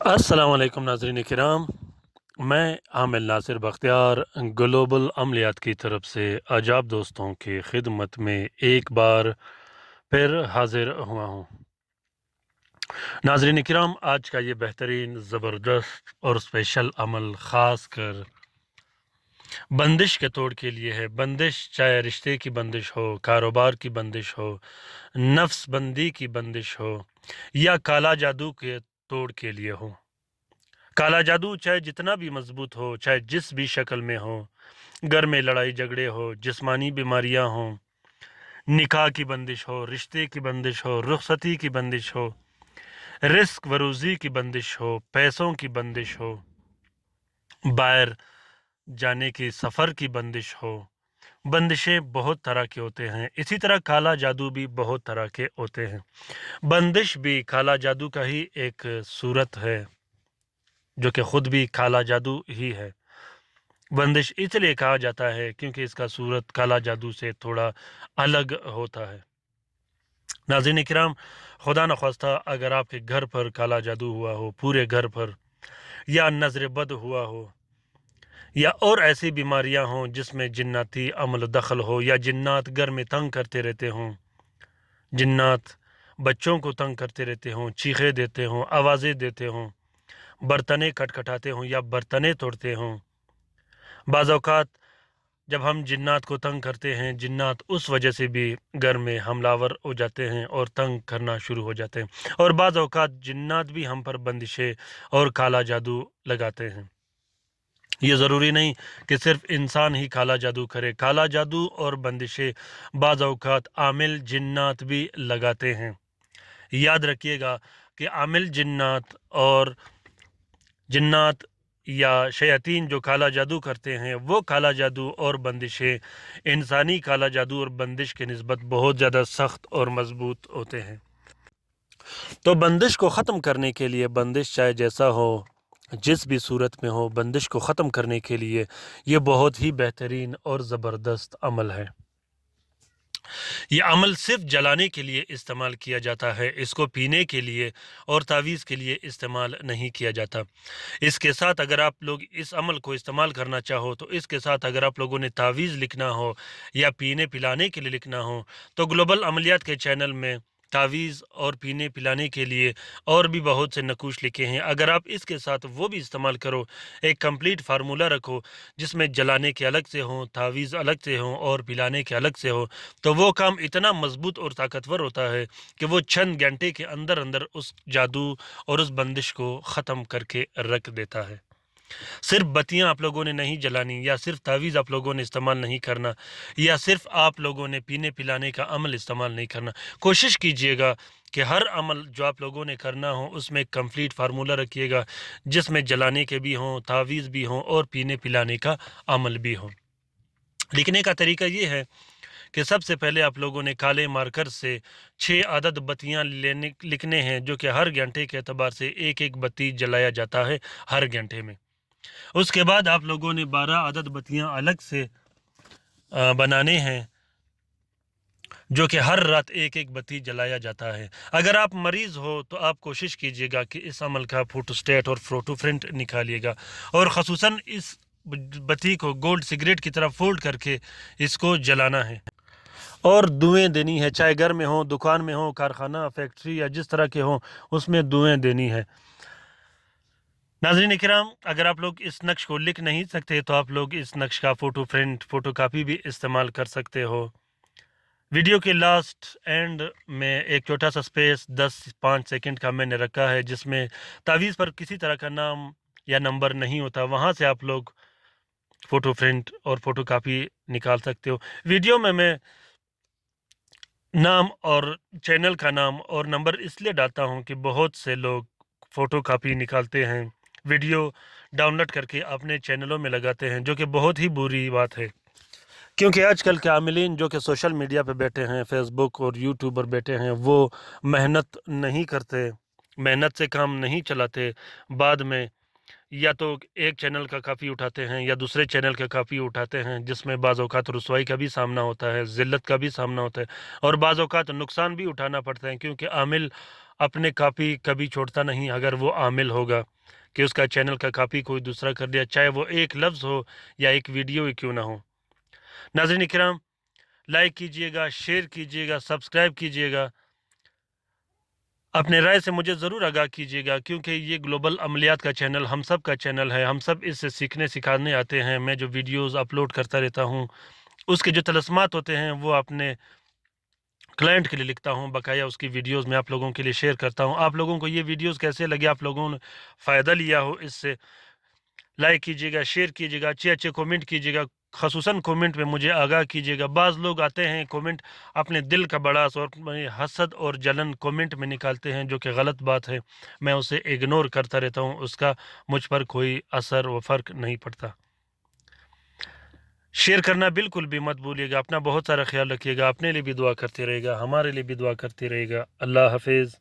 السلام علیکم ناظرین کرام، میں عامل ناصر بختیار گلوبل عملیات کی طرف سے عجاب دوستوں کی خدمت میں ایک بار پھر حاضر ہوا ہوں۔ ناظرین کرام، آج کا یہ بہترین، زبردست اور اسپیشل عمل خاص کر بندش کے توڑ کے لیے ہے۔ بندش چاہے رشتے کی بندش ہو، کاروبار کی بندش ہو، نفس بندی کی بندش ہو یا کالا جادو کے توڑ کے لیے ہو۔ کالا جادو چاہے جتنا بھی مضبوط ہو، چاہے جس بھی شکل میں ہو، گھر میں لڑائی جھگڑے ہو، جسمانی بیماریاں ہوں، نکاح کی بندش ہو، رشتے کی بندش ہو، رخصتی کی بندش ہو، رزق و روزی کی بندش ہو، پیسوں کی بندش ہو، باہر جانے کی سفر کی بندش ہو۔ بندشیں بہت طرح کے ہوتے ہیں، اسی طرح کالا جادو بھی بہت طرح کے ہوتے ہیں۔ بندش بھی کالا جادو کا ہی ایک صورت ہے، جو کہ خود بھی کالا جادو ہی ہے۔ بندش اس لیے کہا جاتا ہے کیونکہ اس کا صورت کالا جادو سے تھوڑا الگ ہوتا ہے۔ ناظرین کرام، خدا نخواستہ اگر آپ کے گھر پر کالا جادو ہوا ہو، پورے گھر پر، یا نظر بد ہوا ہو، یا اور ایسی بیماریاں ہوں جس میں جناتی عمل دخل ہو، یا جنات گھر میں تنگ کرتے رہتے ہوں، جنات بچوں کو تنگ کرتے رہتے ہوں، چیخے دیتے ہوں، آوازیں دیتے ہوں، برتنیں کھٹکھٹاتے ہوں یا برتنیں توڑتے ہوں۔ بعض اوقات جب ہم جنات کو تنگ کرتے ہیں، جنات اس وجہ سے بھی گھر میں حملہ آور ہو جاتے ہیں اور تنگ کرنا شروع ہو جاتے ہیں، اور بعض اوقات جنات بھی ہم پر بندشیں اور کالا جادو لگاتے ہیں۔ یہ ضروری نہیں کہ صرف انسان ہی کالا جادو کرے، کالا جادو اور بندشیں بعض اوقات عامل جنات بھی لگاتے ہیں۔ یاد رکھیے گا کہ عامل جنات اور جنات یا شیاطین جو کالا جادو کرتے ہیں، وہ کالا جادو اور بندشیں انسانی کالا جادو اور بندش کے نسبت بہت زیادہ سخت اور مضبوط ہوتے ہیں۔ تو بندش کو ختم کرنے کے لیے، بندش چاہے جیسا ہو، جس بھی صورت میں ہو، بندش کو ختم کرنے کے لیے یہ بہت ہی بہترین اور زبردست عمل ہے۔ یہ عمل صرف جلانے کے لیے استعمال کیا جاتا ہے، اس کو پینے کے لیے اور تعویذ کے لیے استعمال نہیں کیا جاتا۔ اس کے ساتھ اگر آپ لوگ اس عمل کو استعمال کرنا چاہو تو اس کے ساتھ اگر آپ لوگوں نے تعویذ لکھنا ہو یا پینے پلانے کے لیے لکھنا ہو تو گلوبل عملیات کے چینل میں تعویذ اور پینے پلانے کے لیے اور بھی بہت سے نقوش لکھے ہیں۔ اگر آپ اس کے ساتھ وہ بھی استعمال کرو، ایک کمپلیٹ فارمولہ رکھو جس میں جلانے کے الگ سے ہوں، تعویذ الگ سے ہوں اور پلانے کے الگ سے ہو، تو وہ کام اتنا مضبوط اور طاقتور ہوتا ہے کہ وہ چند گھنٹے کے اندر اندر اس جادو اور اس بندش کو ختم کر کے رکھ دیتا ہے۔ صرف بتیاں آپ لوگوں نے نہیں جلانی، یا صرف تعویذ آپ لوگوں نے استعمال نہیں کرنا، یا صرف آپ لوگوں نے پینے پلانے کا عمل استعمال نہیں کرنا۔ کوشش کیجئے گا کہ ہر عمل جو آپ لوگوں نے کرنا ہو اس میں کمپلیٹ فارمولہ رکھیے گا، جس میں جلانے کے بھی ہوں، تعویذ بھی ہوں اور پینے پلانے کا عمل بھی ہو۔ لکھنے کا طریقہ یہ ہے کہ سب سے پہلے آپ لوگوں نے کالے مارکر سے 6 عدد بتیاں لکھنے ہیں، جو کہ ہر گھنٹے کے اعتبار سے ایک ایک بتی جلایا جاتا ہے ہر گھنٹے میں۔ اس کے بعد آپ لوگوں نے 12 عدد بتیاں الگ سے بنانے ہیں، جو کہ ہر رات ایک ایک بتی جلایا جاتا ہے۔ اگر آپ مریض ہو تو آپ کوشش کیجئے گا کہ اس عمل کا فوٹو سٹیٹ اور فوٹو پرنٹ نکالیے گا، اور خصوصاً اس بتی کو گولڈ سگریٹ کی طرح فولڈ کر کے اس کو جلانا ہے، اور دعائیں دینی ہے، چاہے گھر میں ہوں، دکان میں ہوں، کارخانہ، فیکٹری یا جس طرح کے ہوں، اس میں دعائیں دینی ہے۔ ناظرین کرام، اگر آپ لوگ اس نقش کو لکھ نہیں سکتے تو آپ لوگ اس نقش کا فوٹو پرنٹ، فوٹو کاپی بھی استعمال کر سکتے ہو۔ ویڈیو کے لاسٹ اینڈ میں ایک چھوٹا سا سپیس 10-5 سیکنڈ کا میں نے رکھا ہے، جس میں تعویذ پر کسی طرح کا نام یا نمبر نہیں ہوتا، وہاں سے آپ لوگ فوٹو پرنٹ اور فوٹو کاپی نکال سکتے ہو۔ ویڈیو میں نام اور چینل کا نام اور نمبر اس لیے ڈالتا ہوں کہ بہت سے لوگ فوٹو کاپی نکالتے ہیں، ویڈیو ڈاؤن لوڈ کر کے اپنے چینلوں میں لگاتے ہیں، جو کہ بہت ہی بری بات ہے، کیونکہ آج کل کے عاملین جو کہ سوشل میڈیا پہ بیٹھے ہیں، فیس بک اور یوٹیوب پر بیٹھے ہیں، وہ محنت نہیں کرتے، محنت سے کام نہیں چلاتے، بعد میں یا تو ایک چینل کا کافی اٹھاتے ہیں یا دوسرے چینل کا کافی اٹھاتے ہیں، جس میں بعض اوقات رسوائی کا بھی سامنا ہوتا ہے، ذلت کا بھی سامنا ہوتا ہے، اور بعض اوقات نقصان بھی اٹھانا پڑتا ہے، کیونکہ عامل اپنے کاپی کبھی چھوڑتا نہیں اگر وہ عامل ہوگا کہ اس کا چینل کا کاپی کوئی دوسرا کر دیا، چاہے وہ ایک لفظ ہو یا ایک ویڈیو ہی کیوں نہ ہو۔ ناظرین کرام، لائک کیجئے گا، شیئر کیجئے گا، سبسکرائب کیجئے گا، اپنے رائے سے مجھے ضرور آگاہ کیجئے گا، کیونکہ یہ گلوبل عملیات کا چینل ہم سب کا چینل ہے، ہم سب اس سے سیکھنے سکھانے آتے ہیں۔ میں جو ویڈیوز اپلوڈ کرتا رہتا ہوں اس کے جو طلسمات ہوتے ہیں وہ اپنے کلائنٹ کے لیے لکھتا ہوں، بقایا اس کی ویڈیوز میں آپ لوگوں کے لیے شیئر کرتا ہوں۔ آپ لوگوں کو یہ ویڈیوز کیسے لگے، آپ لوگوں نے فائدہ لیا ہو اس سے، لائک کیجئے گا، شیئر کیجئے گا، اچھے اچھے کومنٹ کیجئے گا، خصوصاً کومنٹ میں مجھے آگاہ کیجئے گا۔ بعض لوگ آتے ہیں کومنٹ اپنے دل کا بڑاس اور حسد اور جلن کومنٹ میں نکالتے ہیں، جو کہ غلط بات ہے، میں اسے اگنور کرتا رہتا ہوں، اس کا مجھ پر کوئی اثر و فرق نہیں پڑتا۔ شیئر کرنا بالکل بھی مت بھولیے گا، اپنا بہت سارا خیال رکھیے گا، اپنے لیے بھی دعا کرتے رہے گا، ہمارے لیے بھی دعا کرتے رہے گا۔ اللہ حافظ۔